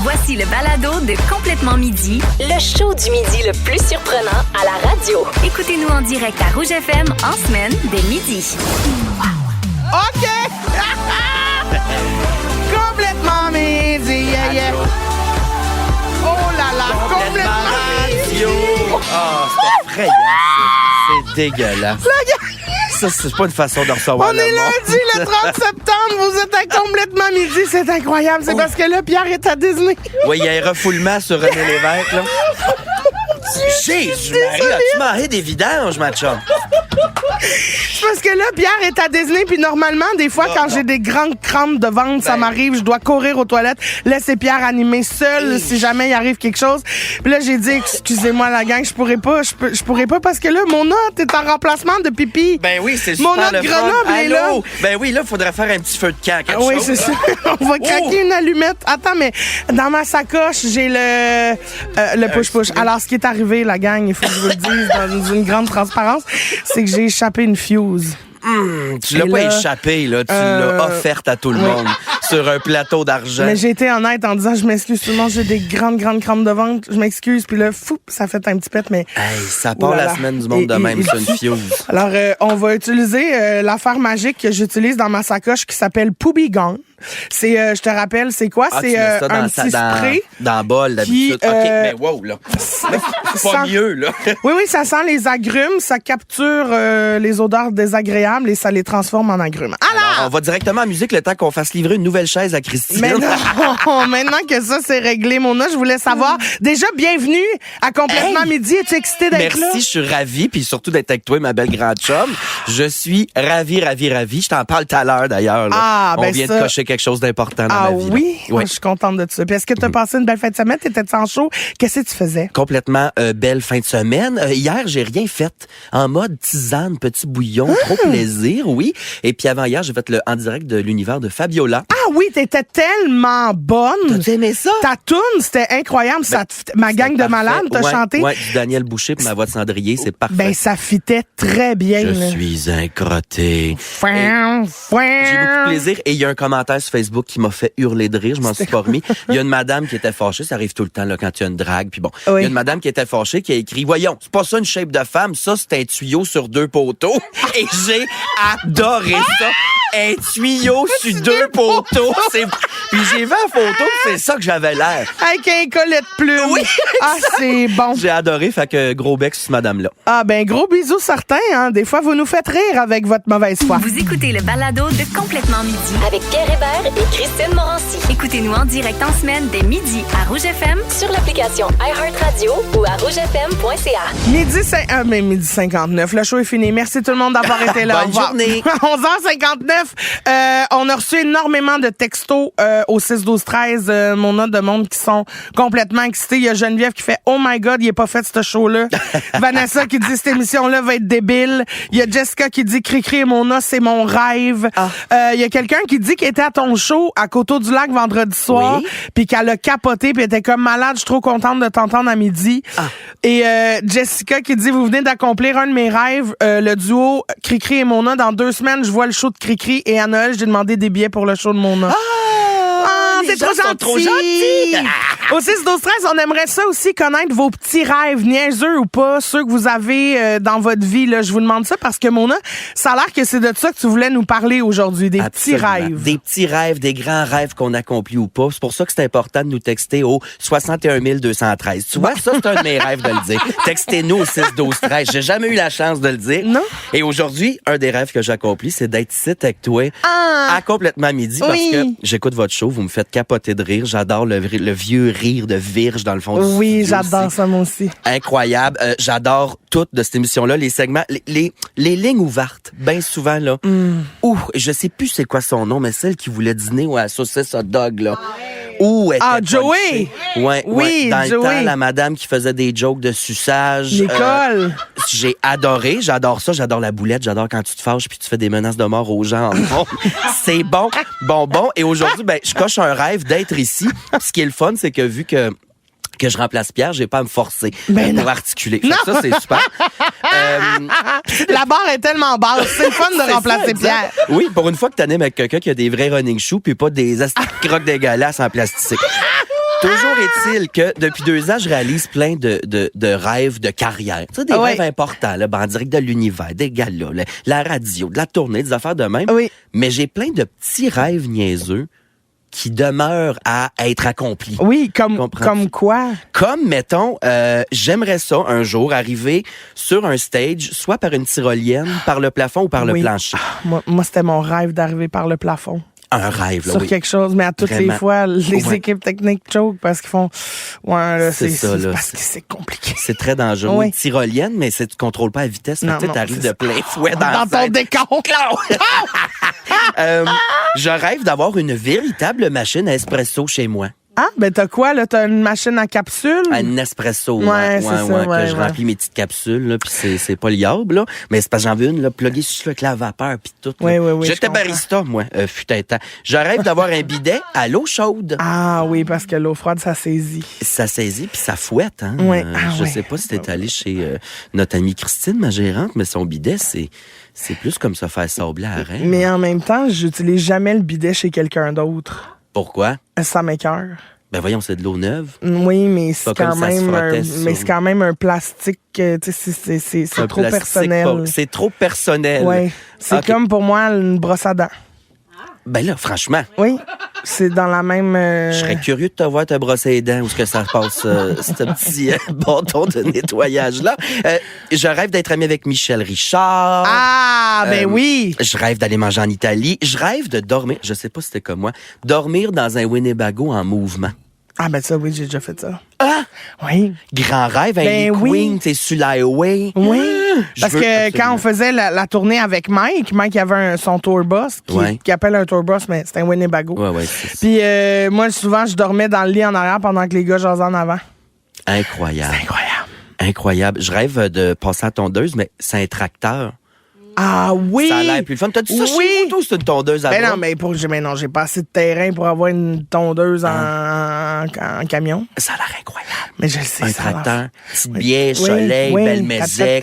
Voici le balado de Complètement Midi, Le show du midi le plus surprenant à la radio. écoutez-nous en direct à Rouge FM en semaine dès midi. OK! Complètement midi, yeah, yeah. Oh là là, complètement midi. Ah, c'est effrayant, ça. C'est dégueulasse. Ça, c'est pas une façon de recevoir On le est monde. lundi, le 30 septembre, vous êtes à Complètement midi, c'est incroyable. C'est parce que là, Pierre est à Disney. Oui, il y a un refoulement sur René Lévesque, là. Jésus, Marie, as-tu mangé des vidanges, ma chum? C'est parce que là, Pierre est à Disney, puis normalement, des fois, quand j'ai des grandes crampes de ventre, ça m'arrive, je dois courir aux toilettes, laisser Pierre animer seul si jamais il arrive quelque chose. Puis là, j'ai dit, excusez-moi la gang, je pourrais pas parce que là, Mona, t'es en remplacement de pipi. Ben oui, c'est Mon super autre le fun. Grenoble est là. Allô? Ben oui, là, il faudrait faire un petit feu de camp, quelque Oui, chose. c'est ça. On va craquer une allumette. Attends, mais dans ma sacoche, j'ai le push-push. Alors, ce qui est arrivé, la gang, il faut que je vous le dise dans une grande transparence, c'est que j'ai échappé une fuse. Tu l'as Et pas là, échappé, là. Tu l'as offerte à tout le monde sur un plateau d'argent. Mais j'ai été honnête en disant, je m'excuse tout le monde, j'ai des grandes crampes de ventre, je m'excuse. Puis là, fou, ça fait un petit pet, mais... Hey, ça part Oulala. la semaine du monde de même, c'est une fuse. Alors, on va utiliser l'affaire magique que j'utilise dans ma sacoche qui s'appelle Poobie Gone. C'est, je te rappelle, c'est quoi? Ah, C'est tu mets ça un petit spray. dans le bol, d'habitude. qui, OK, mais wow, là. Mais pas sent- mieux, là. Oui, ça sent les agrumes, ça capture les odeurs désagréables et ça les transforme en agrumes. Alors, on va directement en musique le temps qu'on fasse livrer une nouvelle chaise à Christine. Mais non, maintenant que ça c'est réglé, Mona, je voulais savoir. Déjà, bienvenue à Complètement Hey! Midi. Es-tu excitée d'être là? Merci, je suis ravi, puis surtout d'être avec toi, ma belle grande chum. Je suis ravi. Je t'en parle tout à l'heure, d'ailleurs. Là. Ah, ben on vient ça. de cocher quelque chose d'important dans Ah ma vie. là. oui? Oui. Je suis contente de ça. Puis est-ce que tu as passé une belle fin de semaine? T'étais-tu en show? Qu'est-ce que tu faisais? Complètement belle fin de semaine. Hier, j'ai rien fait. En mode tisane, petit bouillon, trop plaisir, oui. Et puis avant hier, j'ai fait le en direct de l'univers de Fabiola. Ah oui, t'étais tellement bonne. T'as aimé ça? Ta toune, c'était incroyable. Ma gang de C'était malades, parfait. t'as Ouais, chanté? Ouais, du Daniel Boucher pour ma voix de cendrier, c'est parfait. Ben, ça fitait très bien. Je là. suis un crotté. Fouin, fouin. J'ai beaucoup de plaisir et il y a un commentaire sur Facebook qui m'a fait hurler de rire, je m'en suis pas remis. Il y a une madame qui était fâchée, ça arrive tout le temps là quand tu as une drague, puis bon. Oui. Il y a une madame qui était fâchée qui a écrit "Voyons, c'est pas ça une shape de femme, ça c'est un tuyau sur 2 poteaux." Et j'ai adoré ça. Un tuyau sur 2 poteaux, puis j'ai vu la photo, puis c'est ça que j'avais l'air. Avec un collet de plumes. Oui, Ah, c'est bon. J'ai adoré, fait que gros bec sur cette madame-là. Ah, ben, gros bisous certains, hein. Des fois, vous nous faites rire avec votre mauvaise foi. Vous écoutez le balado de Complètement Midi. Avec Pierre Hébert et Christine Morancy. Écoutez-nous en direct en semaine dès midi à Rouge FM. Sur l'application iHeartRadio ou à rougefm.ca. Midi 59. Le show est fini. Merci tout le monde d'avoir été là. Bonne journée. 11h59. On a reçu énormément de textos au 6-12-13. Mon autre de monde qui sont complètement excités. Il y a Geneviève qui fait "Oh my God, il est pas fait ce show-là." Vanessa qui dit "Cette émission-là va être débile." Il y a Jessica qui dit "Cricri et Mona, c'est mon rêve." Il y a quelqu'un qui dit qu'il était à ton show à Coteau-du-Lac vendredi soir, Oui. puis qu'elle a capoté, puis elle était comme "Malade, je suis trop contente de t'entendre à midi." Et Jessica qui dit "Vous venez d'accomplir un de mes rêves, le duo Cricri et Mona. Dans 2 semaines, je vois le show de Cricri et à Noël, j'ai demandé des billets pour le show de Mona." les c'est gens trop sont gentil. trop gentils. Au 6-12-13, on aimerait ça aussi connaître vos petits rêves, niaiseux ou pas, ceux que vous avez dans votre vie. Là. Je vous demande ça parce que, Mona, ça a l'air que c'est de ça que tu voulais nous parler aujourd'hui, des petits Absolument. rêves. Des petits rêves, des grands rêves qu'on accomplit ou pas. C'est pour ça que c'est important de nous texter au 61 213. Tu vois, ça, c'est un de mes rêves de le dire. Textez-nous au 6-12-13. J'ai jamais eu la chance de le dire. Non. Et aujourd'hui, un des rêves que j'accomplis, c'est d'être ici avec toi à Complètement Midi parce Oui. que j'écoute votre show, vous me faites capoter de rire. J'adore le vieux rire de virge dans le fond du Oui, studio j'adore aussi. ça, moi aussi. Incroyable. J'adore tout de cette émission-là, les segments, les lignes ouvertes, bien souvent, là. Ouh, je sais plus c'est quoi son nom, mais celle qui voulait dîner à la saucisse hot dog, là. Ouh, elle était Joey! punchée. Ouais, Oui, ouais. Dans le Joey. temps, la madame qui faisait des jokes de suçage. Nicole. J'ai adoré, j'adore ça, j'adore la boulette, j'adore quand tu te fâches puis tu fais des menaces de mort aux gens. C'est bon. Et aujourd'hui, ben, je coche un rêve d'être ici. Ce qui est le fun, c'est que vu que que je remplace Pierre, j'ai pas à me forcer pour articuler. Fait que ça, c'est super. La barre est tellement basse, c'est le fun de remplacer Pierre. Oui, pour une fois que t'animes avec quelqu'un qui a des vrais running shoes puis pas des crocs dégueulasses en plastique. Toujours est-il que depuis 2 ans, je réalise plein de rêves de carrière. Tu sais, des rêves importants, là, en direct de l'univers, des galas, la radio, de la tournée, des affaires de même. Oui. Mais j'ai plein de petits rêves niaiseux qui demeurent à être accomplis. Oui, comme quoi? Comme, mettons, j'aimerais ça un jour arriver sur un stage, soit par une tyrolienne, par le plafond ou par le plancher. Moi, c'était mon rêve d'arriver par le plafond. Un rêve, là, sur quelque chose, mais à toutes les fois, les équipes techniques choke parce qu'ils font... Ouais, là, c'est ça, là, parce que c'est compliqué. C'est très dangereux. Oui. Tyrolienne, mais tu contrôles pas la vitesse. Tu arrives de plein fouet dans ton décompte. Je rêve d'avoir une véritable machine à espresso chez moi. Ah, ben t'as quoi, là? T'as une machine à capsule? Un espresso, ouais, que je remplis mes petites capsules, là, puis c'est pas liable, là. Mais c'est parce que j'en veux une, là, pluguée sur avec la vapeur, puis tout. Oui. J'étais barista, moi, fut un temps. Je rêve d'avoir un bidet à l'eau chaude. Ah oui, parce que l'eau froide, ça saisit. Ça saisit, puis ça fouette, hein. Oui. Je sais pas si t'es allé chez notre amie Christine, ma gérante, mais son bidet, c'est plus comme se faire sabler à rein. Mais en même temps, j'utilise jamais le bidet chez quelqu'un d'autre. Pourquoi? Ça m'écoeure. Ben voyons, c'est de l'eau neuve. Oui, mais c'est quand même un plastique, tu sais, c'est trop personnel. C'est trop personnel. Oui, c'est comme pour moi une brosse à dents. Ben là, franchement. Oui, c'est dans la même... Je serais curieux de te voir te brosser les dents où est-ce que ça passe, ce petit bâton de nettoyage-là. Je rêve d'être ami avec Michel Richard. Ah, ben oui! Je rêve d'aller manger en Italie. Je rêve de dormir, je sais pas si c'était comme moi, dormir dans un Winnebago en mouvement. Ah, ben ça, oui, j'ai déjà fait ça. Ah! Oui. Grand rêve, avec Queen, t'es sur l'highway. Oui. Parce que quand on faisait la tournée avec Mike il avait son tour bus, qui appelle un tour bus, mais c'est un Winnebago. Ouais, puis moi, souvent, je dormais dans le lit en arrière pendant que les gars jasaient en avant. Incroyable. C'est incroyable. Incroyable. Je rêve de passer à tondeuse, mais c'est un tracteur. Ah oui! Ça a l'air plus le fun. T'as-tu ça chez vous, c'est une tondeuse à bras? Non, j'ai pas assez de terrain pour avoir une tondeuse en camion. Ça a l'air incroyable. Mais je le sais, un ça tracteur, petite bière, soleil, belle mézec.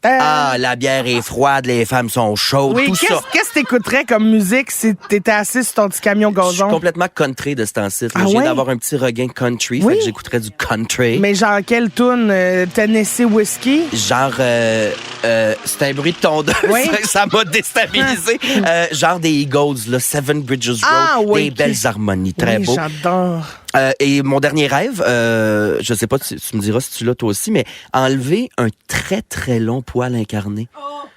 Ah, la bière est froide, les femmes sont chaudes, tout ça. Qu'est-ce que t'écouterais comme musique si t'étais assis sur ton petit camion gazon? Je suis complètement country de ce temps-ci. Je viens d'avoir un petit regain country, fait que j'écouterais du country. Mais genre, quelle tune? Tennessee Whiskey? Genre, c'est un bruit de tondeuse. Oui. Ça m'a déstabilisé. Genre des Eagles, là, Seven Bridges Road, des belles harmonies, très beau. J'adore. Et mon dernier rêve, je sais pas, tu me diras si tu l'as toi aussi, mais enlever un très, très long poil incarné.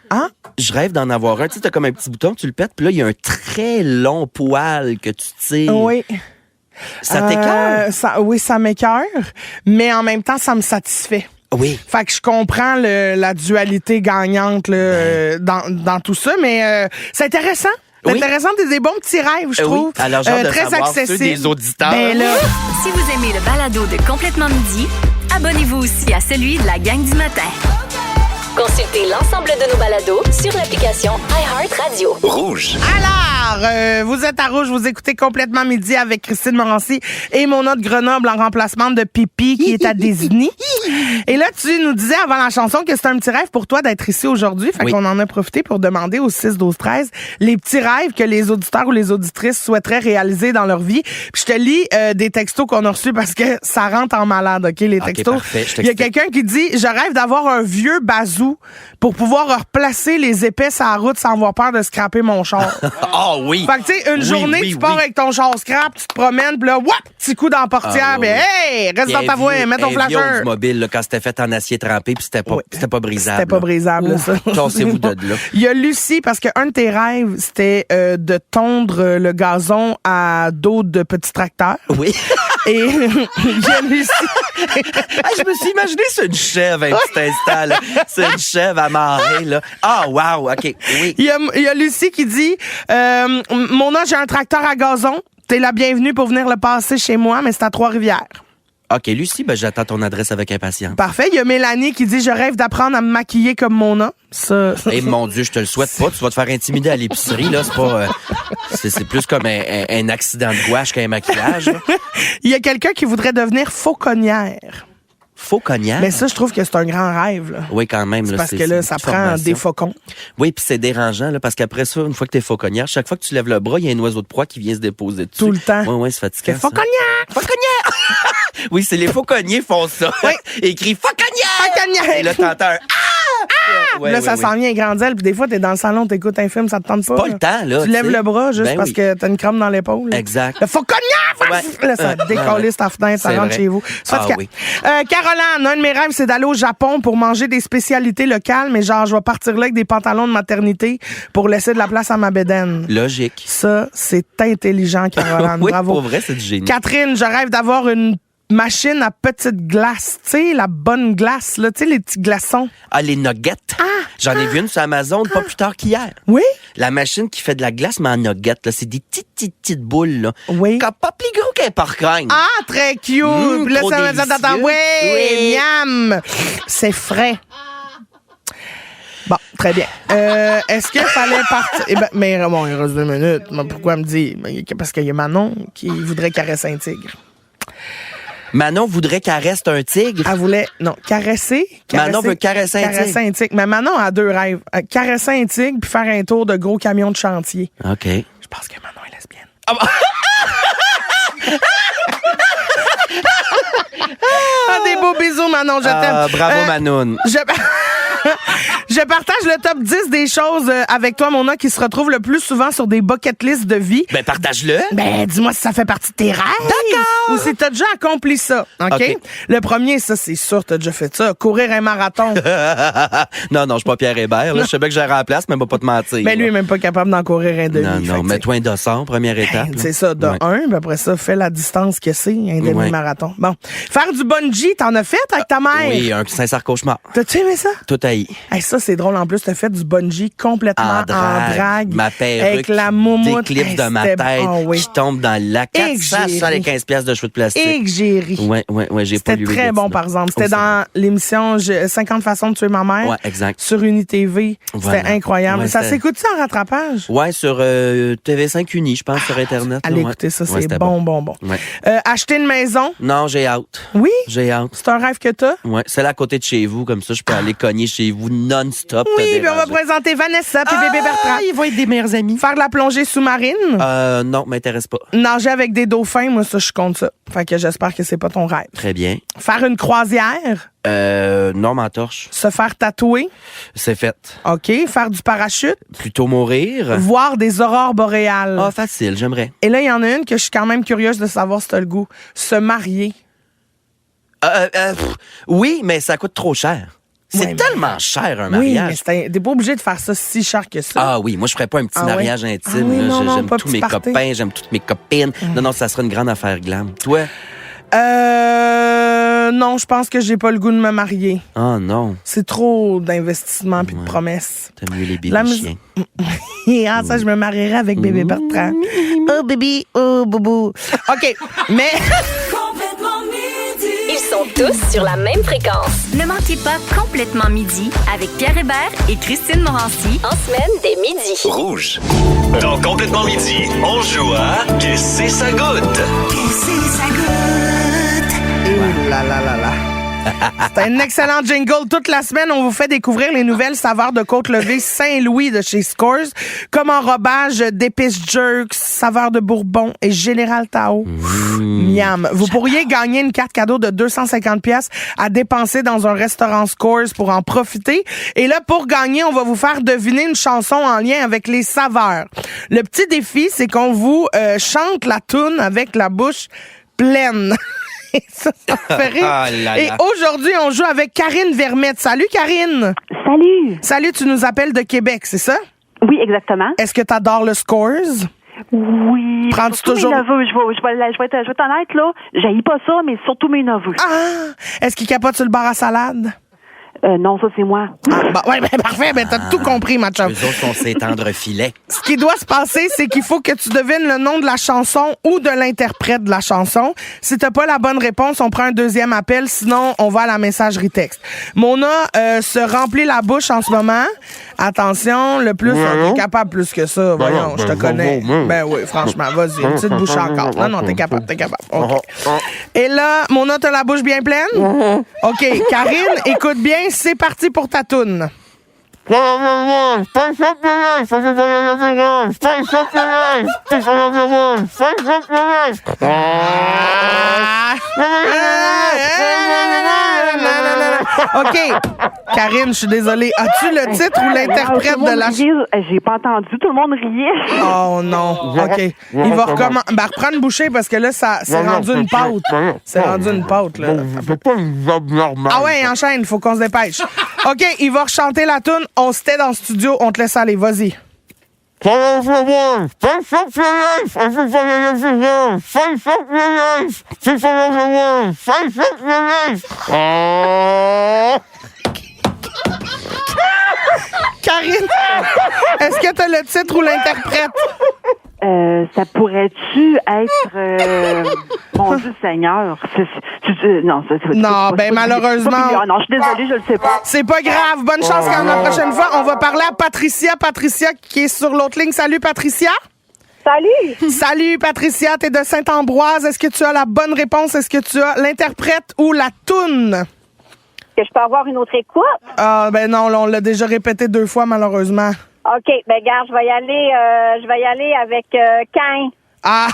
Ah? Je rêve d'en avoir un. Tu sais, t'as comme un petit bouton, tu le pètes, puis là, il y a un très long poil que tu tires. Oui. Ça t'écoeure? Oui, ça m'écoeure, mais en même temps, ça me satisfait. Oui. Fait que je comprends la dualité gagnante là, dans tout ça, mais c'est intéressant. C'est intéressant, des bons petits rêves, je trouve. Oui. Alors, genre de très savoir accessible. Ceux des auditeurs. Ben là. Si vous aimez le balado de Complètement Midi, abonnez-vous aussi à celui de la gang du matin. Consultez l'ensemble de nos balados sur l'application iHeartRadio. Rouge. Alors, vous êtes à Rouge, vous écoutez Complètement Midi avec Christine Morancy et Mona de Grenoble en remplacement de Pipi qui est à Disney. Et là, tu nous disais avant la chanson que c'est un petit rêve pour toi d'être ici aujourd'hui. Fait qu'on en a profité pour demander au 6-12-13 les petits rêves que les auditeurs ou les auditrices souhaiteraient réaliser dans leur vie. Puis je te lis des textos qu'on a reçus parce que ça rentre en malade, OK, les textos. Parfait, il y a quelqu'un qui dit « Je rêve d'avoir un vieux bazou pour pouvoir replacer les épais sur la route sans avoir peur de scraper mon char. » Ah oui! Fait que tu sais, une journée, tu pars avec ton char scrap, tu te promènes, puis là, woup, petit coup dans la portière, hey, reste dans ta voie, mets ton flasher. Mobile, là, quand c'était fait en acier trempé, puis c'était pas brisable. C'était pas brisable, ça. Tassez-vous de là. Il y a Lucie, parce qu'un de tes rêves, c'était de tondre le gazon à dos de petits tracteurs. Oui. Et il y a Lucie. Je me suis imaginé c'est une chèvre un petit instant, là. C'est une chèvre amarrée, là. Ah, wow, OK, oui. Il y a Lucie qui dit Mona, j'ai un tracteur à gazon. T'es la bienvenue pour venir le passer chez moi, mais c'est à Trois-Rivières. OK, Lucie, ben j'attends ton adresse avec impatience. Parfait. Il y a Mélanie qui dit « Je rêve d'apprendre à me maquiller comme Mona. » Ça... Eh mon Dieu, je te le souhaite pas. Tu vas te faire intimider à l'épicerie, là. C'est pas... c'est plus comme un accident de gouache qu'un maquillage. Là. Il y a quelqu'un qui voudrait devenir fauconnière. Fauconnière? Mais ça, je trouve que c'est un grand rêve. Là. Oui, quand même. Là, Parce que là, ça prend des faucons. Oui, puis c'est dérangeant, là, parce qu'après ça, une fois que t'es fauconnière, chaque fois que tu lèves le bras, il y a un oiseau de proie qui vient se déposer dessus. Tout le temps. Oui, c'est fatigant. Fauconnière! Fauconnière! Oui, c'est les fauconniers font ça. Oui. Écrit fauconnière! Fauconnière! Et là, t'entends un Ouais, là, ouais, ça s'en vient à grande aile, puis des fois, t'es dans le salon, t'écoutes un film, ça te tente pas. pas le temps, là. Tu lèves le bras juste Ben parce oui. que t'as une crème dans l'épaule. Exact. Le fauconnière! Là, ça décolle ta fenêtre, ça C'est rentre vrai. chez vous. C'est Ah fatigant. oui. Caroline, un de mes rêves, c'est d'aller au Japon pour manger des spécialités locales, mais genre, je vais partir là avec des pantalons de maternité pour laisser de la place à ma bédaine. Logique. Ça, c'est intelligent, Caroline. Oui, Bravo. pour vrai, c'est du génie. Catherine, je rêve d'avoir une machine à petite glace. Tu sais, la bonne glace, là. Tu sais, les petits glaçons. Ah, les nuggets. J'en ai vu une sur Amazon pas plus tard qu'hier. Oui? La machine qui fait de la glace, mais en nuggets, là. C'est des petites boules, là. Oui. Pas plus gros qu'un porc-reine. Ah, très cute! Puis là, trop ça me dit, délicieux. attends, oui, Oui. miam! C'est frais. Bon, très bien. Est-ce qu'il fallait partir? Eh ben, mais bon, il reste 2 minutes. Mais pourquoi me dire? Parce qu'il y a Manon qui voudrait caresser un tigre. Manon voudrait qu'elle reste un tigre. Elle voulait, non, caresser. Manon veut caresser un tigre. Mais Manon a 2 rêves. Caresser un tigre puis faire un tour de gros camion de chantier. OK. Je pense que Manon est lesbienne. Des beaux bisous, Manon, je t'aime. Bravo, Manon. Je partage le top 10 des choses avec toi, Mona, qui se retrouvent le plus souvent sur des bucket lists de vie. Ben, partage-le. Ben, dis-moi si ça fait partie de tes rêves. D'accord. Ou si t'as déjà accompli ça. OK? OK. Le premier, ça, c'est sûr, t'as déjà fait ça. Courir un marathon. Non, je suis pas Pierre Hébert. Là. Je sais bien que j'aurai la place, mais va pas te mentir. Ben, lui, il est même pas capable d'en courir un demi. Non, Fait que, mets-toi un dossard, première étape. c'est ça, de Ouais. 1, puis après ça, fais la distance que c'est, un Ouais. demi-marathon. Bon. Faire du bungee, t'en as fait avec ta mère? Oui, un sincère cauchemar. T'as-tu aimé ça? Tout haï. Hey, ça, c'est drôle. En plus, t'as fait du bungee complètement en drague. Ma perruque Avec la moumoute. déclipse de ma c'était tête bon, oui. qui tombe dans le lac. Et que j'ai 475 piastres de cheveux de plastique. Et que j'ai ri. Ouais, j'ai C'était pollué très bon, Gatineau. par exemple. C'était Oh, c'est dans l'émission 50 façons de tuer ma mère. Ouais, exact. Sur UniTV. Voilà. C'était incroyable. Ouais, ça c'était- s'écoute ça en rattrapage? Ouais, sur TV5 Uni, je pense, sur Internet. Allez là, ouais. écouter ça, Ouais, c'est c'était bon. Ouais. Acheter une maison? Non, j'ai hâte. Oui? J'ai hâte. C'est un rêve que t'as? Ouais, c'est là à côté de chez vous, comme ça, je peux aller cogner chez vous non-stop. te Oui, puis on va déranger. présenter Vanessa puis bébé Bertrand. Ils vont être des meilleurs amis. Faire de la plongée sous-marine? Non, m'intéresse pas. Nager avec des dauphins, moi, ça, je compte ça. Fait que j'espère que c'est pas ton rêve. Très bien. Faire une croisière? Non, m'entorche. Se faire tatouer? C'est fait. OK. Faire du parachute? Plutôt mourir. Voir des aurores boréales? Ah, facile, j'aimerais. Et là, il y en a une que je suis quand même curieuse de savoir si t'as le goût. Se marier. Oui, mais ça coûte trop cher. C'est Ouais, mais- tellement cher, un Oui, mariage. mais t'es pas obligé de faire ça si cher que ça. Ah oui, moi je ferais pas un petit Ah ouais? mariage Ah intime. oui, là. non, non, J'aime pas tous petit mes party. copains, j'aime toutes mes copines. Non, ça sera une grande affaire glam. Toi? Non, je pense que j'ai pas le goût de me marier. Oh non, C'est trop d'investissement puis de promesses. t'aimes mieux les bébés La mus- chiens. Ah, ça, je me marierais avec bébé Bertrand. Oh, bébé, oh, boubou. OK, mais... Ils sont tous sur la même fréquence. Ne manquez pas Complètement Midi avec Pierre Hébert et Christine Morancy. En semaine, dès midi. Rouge. Dans Complètement Midi, on joue à Qu'est-ce que ça goûte? Ouh là là là là. C'est un excellent jingle. Toute la semaine, on vous fait découvrir les nouvelles saveurs de Côte-Levée Saint-Louis de chez Scores, comme enrobage d'épices jerks, saveur de Bourbon et Général Tao. Miam. Vous pourriez gagner une carte cadeau de 250 pièces à dépenser dans un restaurant Scores pour en profiter. Et là, pour gagner, on va vous faire deviner une chanson en lien avec les saveurs. Le petit défi, c'est qu'on vous chante la toune avec la bouche pleine. Ça me fait rire. Ah là là. Et aujourd'hui, on joue avec Karine Vermette. Salut, Karine. Salut! Salut, tu nous appelles de Québec, c'est ça? Oui, exactement. Est-ce que tu adores le Scores? Oui. Prends-tu surtout toujours- mes neveux. Je vais être honnête, là. J'haïs pas ça, mais surtout mes neveux. Ah! Est-ce qu'il capote sur le bar à salade? Non, ça, c'est moi. Ouais, ben parfait, ben t'as tout compris, ma chum. Eux autres sont ces tendres filets. Ce qui doit se passer, c'est qu'il faut que tu devines le nom de la chanson ou de l'interprète de la chanson. Si t'as pas la bonne réponse, on prend un deuxième appel. Sinon, on va à la messagerie texte. Mona se remplit la bouche en ce moment. Attention, le plus, on est capable plus que ça. Voyons, je te connais. Ben oui, franchement, vas-y, une petite bouche encore. Non, t'es capable. OK. Et là, Mona, t'as la bouche bien pleine? OK. Karine, écoute bien, c'est parti pour ta toune. OK. Karine, je suis désolée. As-tu le titre ou l'interprète de la chanson? J'ai pas entendu. Tout le monde riait. Oh non. OK. Il va recommencer. Ben, reprendre une bouchée parce que là, c'est rendu une pâte. C'est rendu une pâte, là. C'est pas une job normale. Ah ouais, enchaîne. Il faut qu'on se dépêche. OK. Il va rechanter la toune. On se tait dans le studio. On te laisse aller. Vas-y. Karine, est-ce que t'as le titre ou l'interprète? Ça pourrait-tu être... mon Dieu Seigneur. Non, ben malheureusement... Non, je suis désolée, je le sais pas. C'est pas grave. Bonne chance quand la prochaine fois, on va parler à Patricia. Patricia qui est sur l'autre ligne. Salut, Patricia. Salut! Salut, Patricia. T'es de Saint-Ambroise. Est-ce que tu as la bonne réponse? Est-ce que tu as l'interprète ou la toune? Que je peux avoir une autre écoute? Ah, ben non, on l'a déjà répété 2 fois, malheureusement. OK, ben regarde, je vais y aller avec Cain. Ah,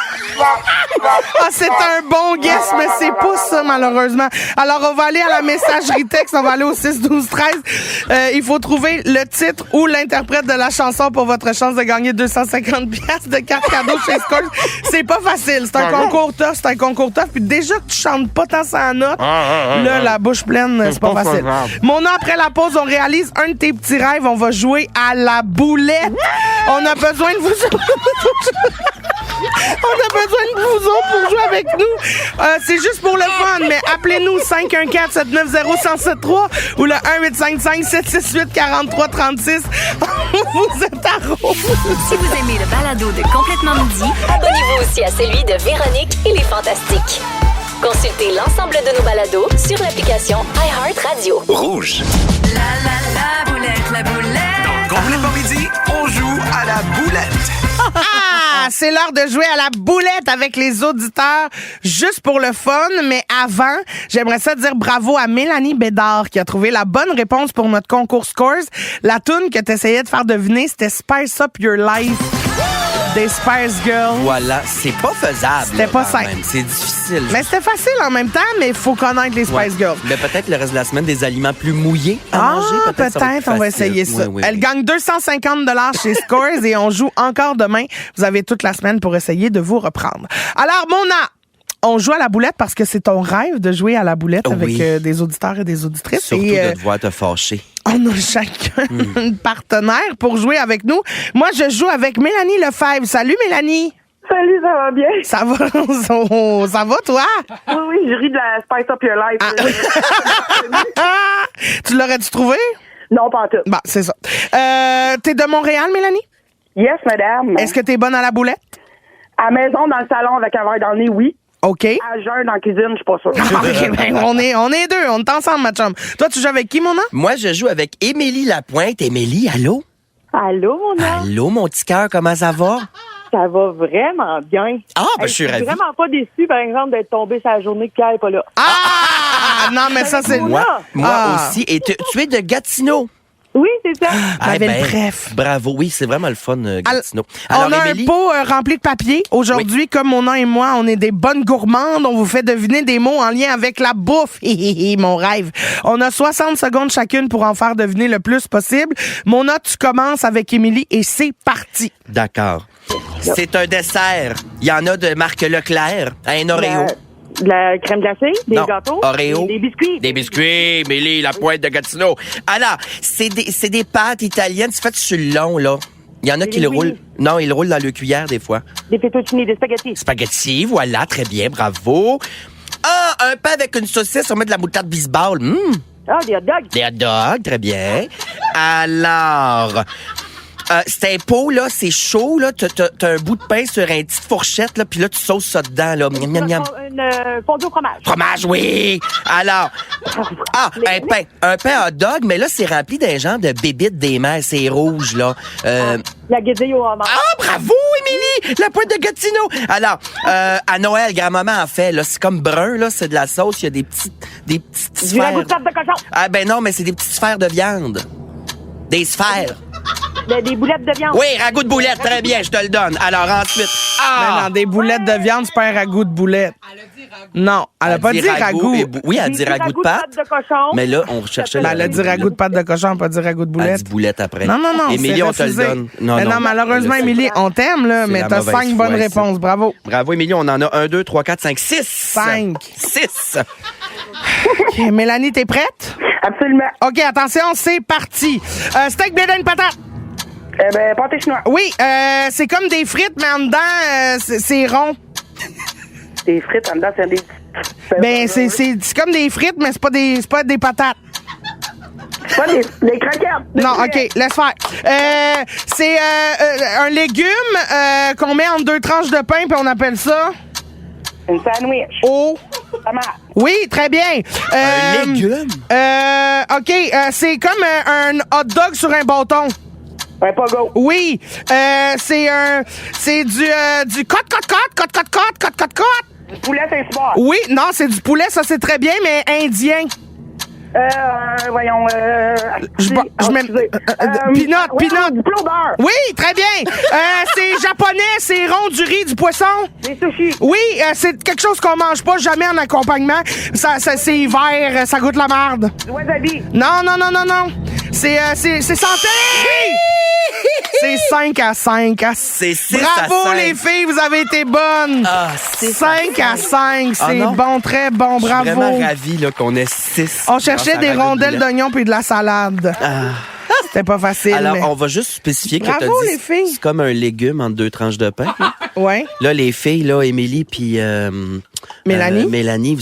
c'est un bon guess, mais c'est pas ça, malheureusement. Alors, on va aller à la messagerie texte. On va aller au 6-12-13. Il faut trouver le titre ou l'interprète de la chanson pour votre chance de gagner 250$ de cartes cadeaux chez Scores. C'est pas facile. C'est un concours tough. Puis déjà que tu chantes pas tant sa note, là, la bouche pleine, c'est pas facile. Mona, après la pause, on réalise un de tes petits rêves. On va jouer à la boulette. On a besoin de vous... On a besoin de vous autres pour jouer avec nous. C'est juste pour le fun, mais appelez-nous 514-790-1073 ou le 1-855-768-4336. Vous êtes à Rouge. Si vous aimez le balado de Complètement Midi, Abonnez-vous aussi à celui de Véronique et les Fantastiques. Consultez l'ensemble de nos balados sur l'application iHeartRadio. Rouge. la boulette. Dans Complètement Midi, on joue à la boulette. Ah, c'est l'heure de jouer à la boulette avec les auditeurs, juste pour le fun. Mais avant, j'aimerais ça dire bravo à Mélanie Bédard qui a trouvé la bonne réponse pour notre concours Scores. La toune que tu essayais de faire deviner, c'était Spice Up Your Life des Spice Girls. Voilà, c'est pas faisable. C'était pas quand simple. même. C'est difficile. Mais c'était facile en même temps, mais il faut connaître les Spice Ouais. Girls. Mais peut-être le reste de la semaine, des aliments plus mouillés à manger. Peut-être, ça va être plus on va facile. essayer ça. Oui, oui, Elle oui. gagne 250$ chez Scores et on joue encore demain. Vous avez toute la semaine pour essayer de vous reprendre. Alors, Mona, on joue à la boulette parce que c'est ton rêve de jouer à la boulette Oui. avec des auditeurs et des auditrices. Surtout et, de devoir te fâcher. on a chacun une partenaire pour jouer avec nous. Moi, je joue avec Mélanie Lefebvre. Salut, Mélanie. Salut, ça va bien? Ça va? Ça va, toi? Oui, je ris de la Spice Up Your Life. Tu l'aurais-tu trouvé? Non, pas en tout. Bon, c'est ça. T'es de Montréal, Mélanie? Yes, madame. Est-ce que t'es bonne à la boulette? À la maison, dans le salon, avec un verre dans le nez, oui. OK. À jeun, dans la cuisine, je suis pas sûre. OK, ben, on est deux. On est ensemble, ma chum. Toi, tu joues avec qui, mon nom? Moi, je joue avec Émilie Lapointe. Émilie, allô? Allô, mon homme? Allô, mon petit cœur, comment ça va? Ça va vraiment bien. Ah, ben, je suis ravi. vraiment pas déçue, par exemple, d'être tombée sur la journée que Pierre n'est pas là. Ah! Non, mais ça, c'est... Moi Ah. aussi. Et tu es de Gatineau. Oui, c'est ça. La Eh ville ben, bref. Bravo. Oui, c'est vraiment le fun, Gatineau. On a Émilie, un pot rempli de papier. Aujourd'hui, comme mon nom et moi, on est des bonnes gourmandes. On vous fait deviner des mots en lien avec la bouffe. Mon rêve. On a 60 secondes chacune pour en faire deviner le plus possible. Mona, tu commences avec Émilie et c'est parti. D'accord. C'est un dessert. Il y en a de marque Leclerc, un Oreo. De la crème glacée, des Non, gâteaux, Oreo. des biscuits. Des biscuits, Émilie, la pointe de Gatineau. Alors, c'est des pâtes italiennes, c'est fait sur le long, là. Il y en a qui le oui. roulent. Non, ils le roulent dans le cuillère, des fois. Des fettuccini, des spaghettis. Spaghetti, voilà, très bien, bravo. Ah, un pain avec une saucisse, on met de la moutarde bisball. Ah, des hot dogs. Des hot dogs, très bien. Alors, c'est un pot, là, c'est chaud, là. T'as un bout de pain sur une petite fourchette, là, puis là, tu sauces ça dedans, là. Miam, miam, miam. Une fondue au fromage. Fromage, oui! Alors, un pain hot dog, mais là, c'est rempli d'un genre de bébites des mers, c'est rouge, là. La guédille au homard. Ah, bravo, Émilie! La pointe de Gatineau! Alors, à Noël, grand-maman en fait, là, c'est comme brun, là, c'est de la sauce, il y a des petites Du sphères. ragoût de pâte de cochon. Ah, ben non, mais c'est des petites sphères de viande. Des sphères. Des boulettes de viande. Oui, ragoût de boulette, très bien, je te le donne. Alors, ensuite. Mais non, des boulettes de viande, c'est pas un ragoût de boulette. Non, elle a pas dit ragoût. Oui, elle a dit ragoût de pâte. de cochon. Mais là, on cherchait Ben, elle a dit ragoût de pâte de cochon, elle a pas dit ragoût de Elle a boulette. dit boulette après. Non, Émilie, c'est on te le refusé. donne. Mais non, malheureusement, Émilie, on t'aime, là, C'est mais la t'as mauvaise 5 bonnes foi, ça. réponses. Bravo. Bravo, Émilie, on en a 1, 2, 3, 4, 5, 6. 5. 6. OK, Mélanie, t'es prête? Absolument. OK, attention, c'est parti. Steak, blé d'Inde, patate. Eh ben, pâté chinois. Oui, c'est comme des frites, mais en dedans, c'est rond. Des frites, en dedans, c'est des... Ben, c'est comme des frites, mais c'est pas des patates. C'est pas des croquettes. Non, OK, laisse faire. C'est un légume qu'on met entre 2 tranches de pain, puis on appelle ça... Une sandwich. Oh. Tomate. Oui, très bien. Un légume? OK, c'est comme un hot dog sur un bâton. Un pogo. Oui, c'est du côte. Du poulet Saint-Cyboire. Oui, non, c'est du poulet, ça c'est très bien, mais indien. Voyons, Je mets... Peanut. Du plat au beurre. Oui, très bien. C'est japonais, c'est rond, du riz, du poisson. Des sushis. Oui, c'est quelque chose qu'on mange pas jamais en accompagnement. Ça c'est vert, ça goûte la marde. Du wasabi. Non. C'est santé! C'est 5-5. C'est 6 Bravo, à 5. les filles, vous avez été bonnes. Ah, 5-5, c'est non. bon, très bon, Je suis bravo. vraiment ravi là, qu'on ait 6. On cherchait des rondelles d'oignons puis de la salade. C'était pas facile. Alors, mais... on va juste spécifier que t'as Bravo, dit les filles. c'est comme un légume entre 2 tranches de pain. Ouais. Là, les filles, là, Émilie puis Mélanie? Mélanie,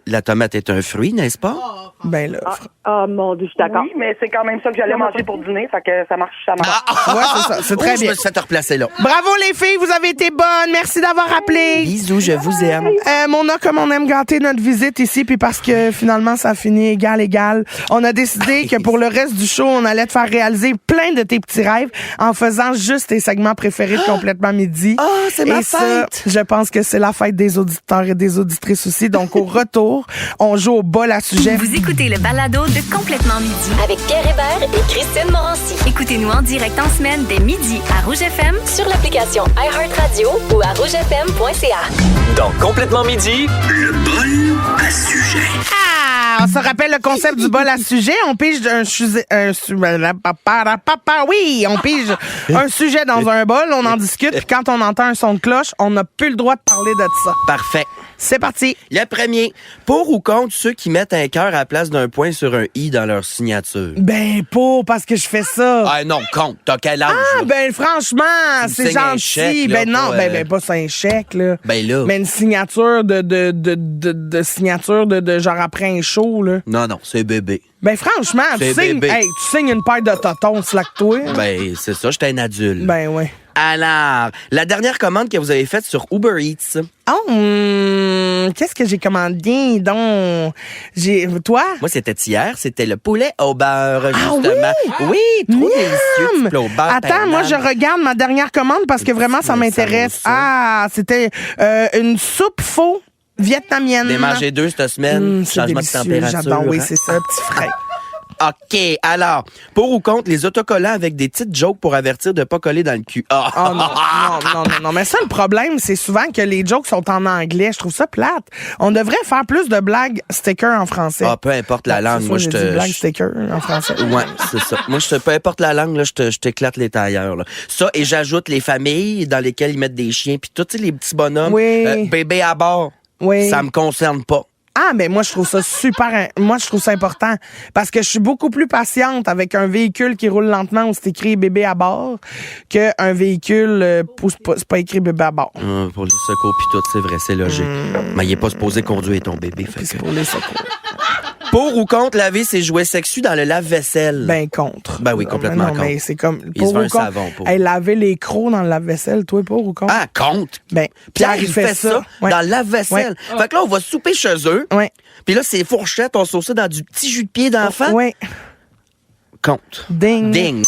la tomate est un fruit, n'est-ce pas? Ben là. Ah, mon Dieu, je suis d'accord. Oui, mais c'est quand même ça que j'allais manger pour dîner, fait que ça marche. Ouais, c'est ça. C'est très Je bien. me suis fait replacer là. Bravo, les filles, vous avez été bonnes. Merci d'avoir appelé. Bisous, je vous aime. Mona, comme on aime gâter notre visite ici, puis parce que finalement, ça finit égal, on a décidé que pour le reste du show, on allait te faire réaliser plein de tes petits rêves en faisant juste tes segments préférés de Complètement Midi. Ah, c'est ma Et ça, fête. je pense que c'est la fête des auditeurs et des auditrices aussi. Donc, au retour, on joue au bol à sujet. Vous écoutez le balado de Complètement Midi. Avec Pierre Hébert et Christine Morancy. Écoutez-nous en direct en semaine dès midi à Rouge FM. Sur l'application iHeartRadio ou à rougefm.ca. Dans Complètement Midi, le bol à sujet. Ah, on se rappelle le concept du bol à sujet. On pige on pige un sujet dans un bol, on en discute, puis quand on entend un son de cloche, on n'a plus le droit de parler de ça. Parfait. C'est parti. Le premier, pour ou contre ceux qui mettent un cœur à la place d'un point sur un i dans leur signature? Ben, pour, parce que je fais ça. Ah non, contre. T'as quel âge? Ah, là? ben, franchement, Tu me c'est signes un gentil. chèque, là, Ben non, pas, ben, pas c'est un chèque, là. Ben là. Mais une signature de signature de genre après un show, là. Non, c'est bébé. Ben, franchement, tu C'est signes, bébé. hey, tu signes une paire de totons, slack-toi. Ben, c'est ça, j'étais un adulte. Ben, ouais. Alors, la dernière commande que vous avez faite sur Uber Eats. Oh, qu'est-ce que j'ai commandé, donc? Toi? Moi, c'était hier, c'était le poulet au beurre, justement. Oui, trop Miam! délicieux, du poulet au beurre. Attends, moi, je regarde ma dernière commande parce que vraiment, ça m'intéresse. ça. C'était une soupe faux vietnamienne. J'ai mangé 2 cette semaine, C'est changement de délicieux, température. j'adore, oui, hein? c'est ça, petit frais. OK, alors, pour ou contre les autocollants avec des petites jokes pour avertir de pas coller dans le cul? Ah! Oh non. Mais ça, le problème, c'est souvent que les jokes sont en anglais. Je trouve ça plate. On devrait faire plus de blagues stickers en français. Ah, peu importe la langue, moi, je te... blagues stickers en français. Ouais, c'est ça. Moi, peu importe la langue, là, je t'éclate les tailleurs. Là. Ça, et j'ajoute les familles dans lesquelles ils mettent des chiens, puis tous les petits bonhommes. Oui. Bébé à bord. Oui. Ça me concerne pas. Ah, ben moi, je trouve ça moi, je trouve ça important parce que je suis beaucoup plus patiente avec un véhicule qui roule lentement où c'est écrit bébé à bord qu'un véhicule c'est pas écrit bébé à bord. Pour les secours pis tout, c'est vrai, c'est logique. Mais il est pas supposé conduire ton bébé. Fait C'est que... pour les secours. Pour ou contre laver ses jouets sexues dans le lave-vaisselle? Ben, contre. Ben oui, complètement non, contre. mais c'est comme. Il Pour se veut ou un contre. savon pour. Hey, laver les crocs dans le lave-vaisselle, toi, pour ou contre? Ah, contre? Ben, Pierre, il fait ça Ouais. dans le lave-vaisselle. Ouais. Fait que là, on va souper chez eux. Ouais. Puis là, c'est fourchettes, on sauce ça dans du petit jus de pied d'enfant. Ouais. Contre. Ding. Ding.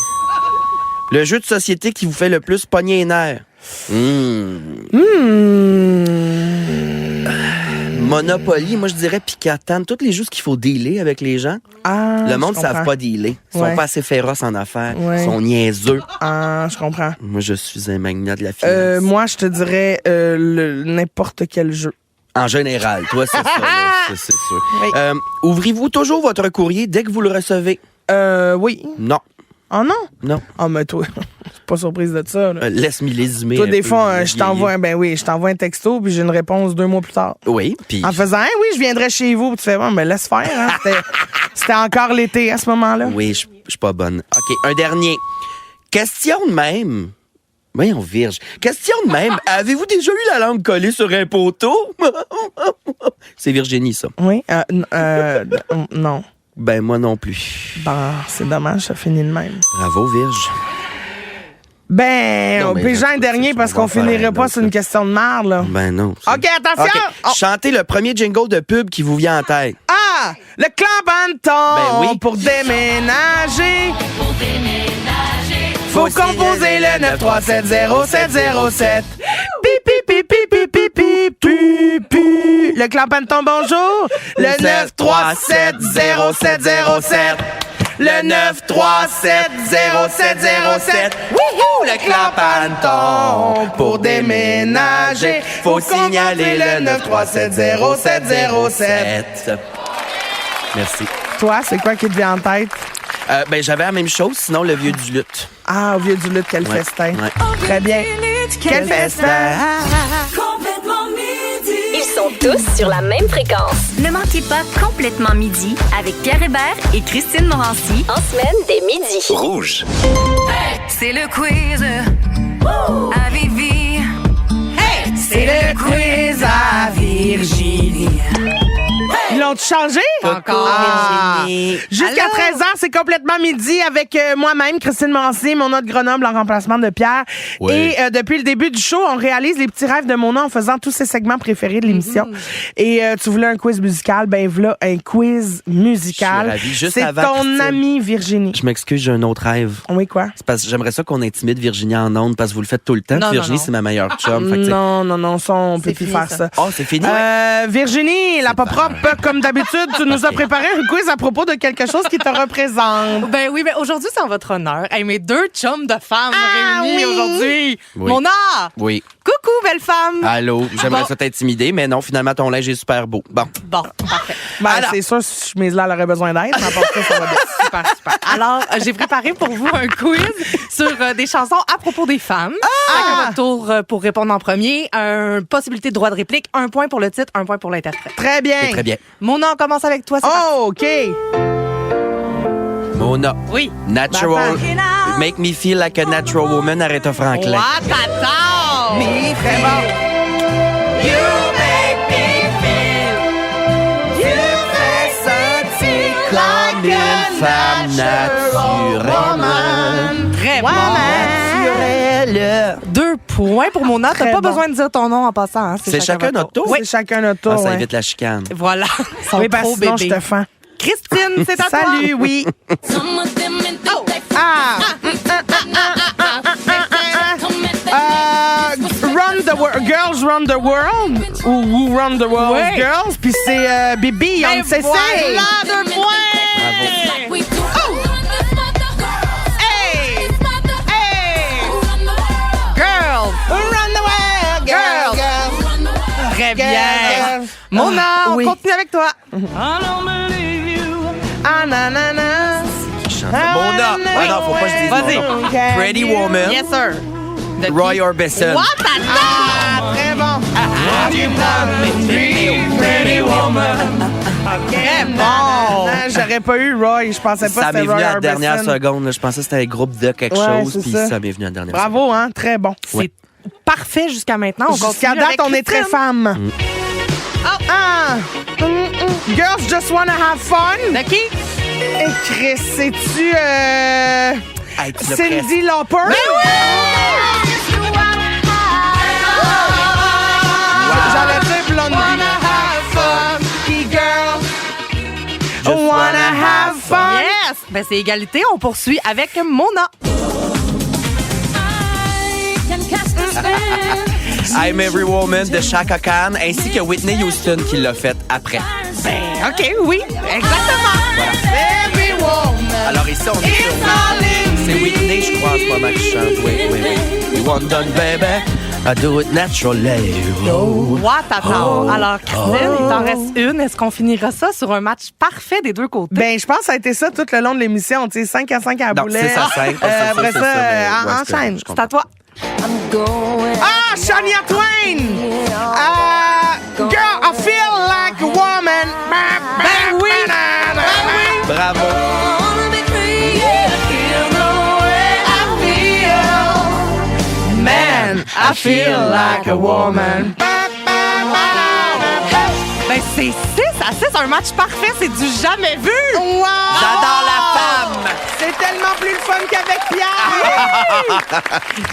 Le jeu de société qui vous fait le plus pogner les nerfs. Monopoly, moi je dirais Picatan. Tous les jeux qu'il faut dealer avec les gens. Ah, Le monde je ne savent comprends. pas dealer. Ils Ouais. sont pas assez féroces en affaires. Ouais. Ils sont niaiseux. Ah, je comprends. Moi, je suis un magnat de la finance. Moi, je te dirais n'importe quel jeu. En général, toi, c'est ça. Là. C'est sûr. Oui. Ouvrez-vous toujours votre courrier dès que vous le recevez? Oui. Non. Oh non? Non. Ah, mais toi, je suis pas surprise de ça. Là. Laisse-moi lésumer. Toi, un des peu, fois, je vieillir. t'envoie un texto, puis j'ai une réponse 2 mois plus tard. Oui, puis... En faisant, oui, je viendrai chez vous. Puis tu fais, ouais, mais laisse faire. Hein. C'était encore l'été à ce moment-là. Oui, je suis pas bonne. OK, un dernier. Question de même. Voyons, Virge. Question de même. Avez-vous déjà eu la langue collée sur un poteau? C'est Virginie, ça. Oui, non. Ben, moi non plus. Bon, c'est dommage, ça finit de même. Bravo, Virge. Ben, Non, mais puis j'ai un écoute, dernier on parce va qu'on en faire finirait un pas autre, sur une là. question de marre, là. Ben non. OK, attention! OK. Oh. Chantez le premier jingle de pub qui vous vient en tête. Ah! Le clambanton Ben oui. pour déménager. Faut composer le 9370707. Pi, pi, pi, pi, pi, pi, pi, pi, pi. Le clambanton, bonjour. Le 9370707. Le 9370707. Wouhou! Le clambanton pour déménager. Faut signaler le 9370707. Merci. Toi, c'est quoi qui te vient en tête? Ben, j'avais la même chose, sinon le vieux du lutte. Ah, au vieux du lutte, quel Ouais, festin. ouais. Très bien. Quel festin. Ils sont tous sur la même fréquence. Ne manquez pas Complètement Midi avec Pierre Hébert et Christine Morancy. En semaine, dès midi. Rouge. C'est le quiz à Vivi. Hey! C'est le quiz à Virginie. Ils l'ont changé? Encore. Jusqu'à 13h, c'est complètement midi avec moi-même, Christine Morancy, Mona de Grenoble en remplacement de Pierre. Oui. Et depuis le début du show, on réalise les petits rêves de Mona en faisant tous ses segments préférés de l'émission. Et tu voulais un quiz musical, ben voilà un quiz musical. Je suis ravi. Juste c'est avant, ton Christine. amie Virginie. Je m'excuse, j'ai un autre rêve. Oui, quoi? C'est parce que j'aimerais ça qu'on intimide Virginie en ondes parce que vous le faites tout le temps. Non, Virginie, non, non. c'est ma meilleure chum. Fait que, tu sais- Non, ça, on peut C'est plus fini, faire ça. ça. Oh, c'est fini? Virginie, la pas propre, comme d'habitude, tu nous as préparé un quiz à propos de quelque chose qui te représente. Ben oui, ben aujourd'hui, c'est en votre honneur. Hey, mes 2 chums de femmes réunis oui. aujourd'hui. Oui. Mona! Oui. Coucou, belle femme! Allô, j'aimerais Bon. ça t'intimider, mais non, finalement, ton linge est super beau. Bon. Bon, parfait. Ben, Alors- c'est sûr, si je mise là, elle aurait besoin d'aide. Mais à part ça va bien. Super, super. Alors, j'ai préparé pour vous un quiz sur des chansons à propos des femmes. À votre tour pour répondre en premier. Possibilité de droit de réplique. 1 point pour le titre, 1 point pour l'interprète. Très bien. C'est très bien. Mona, on commence avec toi. C'est parti. Oh, OK. Mona. Oui. Natural. Bah, Make me feel like a natural woman, Aretha Franklin. What? Attends! Très bon. You make me feel. You fais sentir Comme une femme naturelle. Très bon. Naturelle. 2 points pour Mona. T'as Très pas bon. besoin de dire ton nom en passant. Hein? C'est chacun notre tour? C'est chacun notre tour. Ah, ça ouais. évite la chicane. Voilà. Ils sont Oui, parce trop que sinon, je bébés. te fends. Christine, c'est à toi. Salut, oui. Ah. Run the world. Girls Run the World. Ou Who Run the World Ouais. Girls. Puis c'est Bibi, Ben on sait voilà, 2 points. Hey! Hey! Girl. Run the world, girl, girl. Très bien. Girl. Mona, on oui. continue avec toi. Ananas. Mona. Ah non, faut pas que je dise Vas-y. mon nom. Pretty Woman. Yes, sir. De Roy qui? Orbison. What? Attends! Ah, très bon. Très bon. Non, j'aurais pas eu Roy. Je pensais pas Ça que m'est c'était venu Roy à la dernière Orbison. seconde. Là. Je pensais que c'était un groupe de quelque Ouais, chose, c'est puis ça. ça m'est venu à la dernière seconde. Bravo, hein? Très bon. C'est parfait jusqu'à maintenant. On Jusqu'à continue date, avec on est très Christine. femmes. Ah! Girls Just Wanna Have Fun. De qui? Et Chris, c'est-tu Hey, tu l'as Cyndi Lauper? Ben J'allais dire Blondie. Wanna have fun. Yes! Ben, c'est égalité. On poursuit avec Mona. I'm Every Woman de Chaka Khan, ainsi que Whitney Houston qui l'a fait après. OK, oui, exactement. Every woman. Alors ici, on est sur... C'est Whitney, je crois, en ce moment, qui chante. Oui. You want done, baby? I do it naturally. What attends. Alors, Christine, il t'en reste une. Est-ce qu'on finira ça sur un match parfait des deux côtés? Ben, je pense que ça a été ça tout le long de l'émission. Tu sais, 5-5 à la Non, boulette. 6-5. Après ça, enchaîne. C'est à toi. Ah, Shania Twain! Girl, I feel like a woman. Ben oui! Bravo. Man, I feel like a woman. Ben, c'est 6-6, un match parfait, c'est du jamais vu! Wow! J'adore la femme. C'est tellement plus le fun qu'avec Pierre!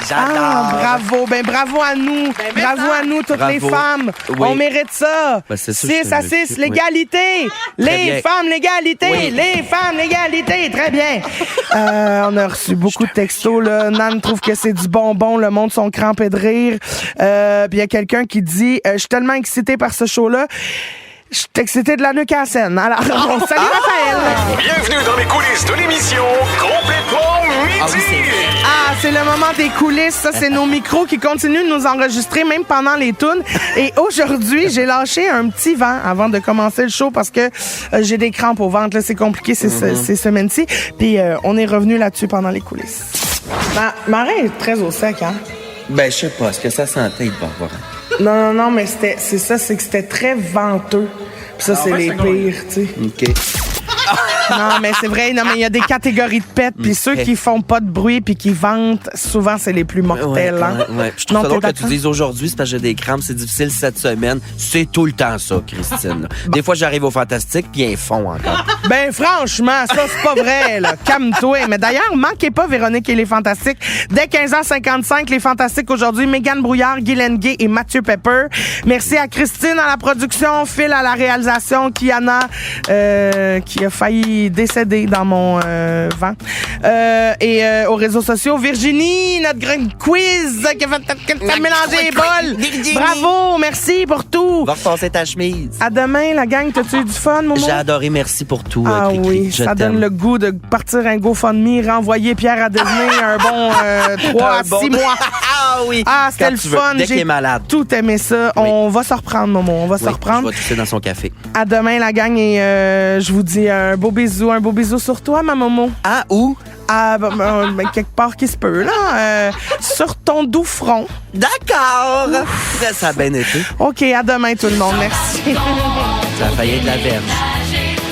J'adore. Ah, bravo. Ben, bravo à nous. Bravo à nous, toutes Bravo. les femmes. Oui. On mérite ça. Ben, c'est ça, 6 je te à le 6, dis. l'égalité. Les bien. femmes, l'égalité. Oui. Les femmes, l'égalité. Très bien. On a reçu beaucoup de textos, là. Nan trouve que c'est du bonbon. Le monde sont crampés de rire. Puis il y a quelqu'un qui dit, je suis tellement excitée par ce show-là. Je suis excitée de la nuque à la scène. Alors, salut Raphaël. Bienvenue dans les coulisses de l'émission Complètement Midi. Ah oui, c'est vrai. Ah, c'est le moment des coulisses. Ça, c'est nos micros qui continuent de nous enregistrer même pendant les tunes. Et aujourd'hui, j'ai lâché un petit vent avant de commencer le show parce que j'ai des crampes au ventre. Là, c'est compliqué ces semaines-ci. Puis on est revenu là-dessus pendant les coulisses. Marin est très au sec, hein? Ben, je sais pas. Est-ce que ça sentait, il va voir. Non, mais c'est ça, c'est que c'était très venteux. Puis ça, c'est les pires, tu sais. OK. Non, mais c'est vrai. Non, mais il y a des catégories de pets. Puis ceux qui font pas de bruit puis qui ventent, souvent, c'est les plus mortels. Hein? Ouais. Je trouve ça Non, drôle t'es que tu d'accord? dises aujourd'hui, c'est parce que j'ai des crampes, c'est difficile cette semaine. C'est tout le temps ça, Christine. Des fois, j'arrive au Fantastique, puis ils font encore. Ben franchement, ça c'est pas vrai là. Calme-toi. Mais d'ailleurs, manquez pas Véronique et les Fantastiques. Dès 15h55, les Fantastiques aujourd'hui, Mégane Brouillard, Guylaine Gay et Mathieu Pepper. Merci à Christine à la production, Phil à la réalisation, Kiana qui a failli décéder dans mon vent. Et aux réseaux sociaux, Virginie, notre grand quiz qui a fait mélanger les bols. Virginie. Bravo, merci pour tout. Va repasser ta chemise. À demain, la gang. T'as-tu eu du fun, Momo? J'ai adoré, merci pour tout. Ah Cricri. oui, Je ça donne t'aime. le goût de partir un GoFundMe, renvoyer Pierre à Disney un bon 3 à 6 mois. Ah oui. Ah, c'était Quand le tu veux. fun. Dès qu'il est malade. Tout aimé ça. Oui. On va se reprendre, Momo. On va se Oui, reprendre. je vais tousser dans son café. À demain, la gang. Et je vous dis un beau bisou sur toi, ma Momo. Ah, où? Ah, ben, quelque part qui se peut, là. Sur ton doux front. D'accord. Ça a bien été. OK, à demain, tout le monde. Merci. Ça a failli être la verge.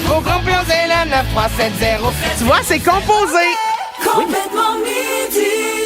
Faut composer le 9370. Tu vois, c'est composé. Complètement midi.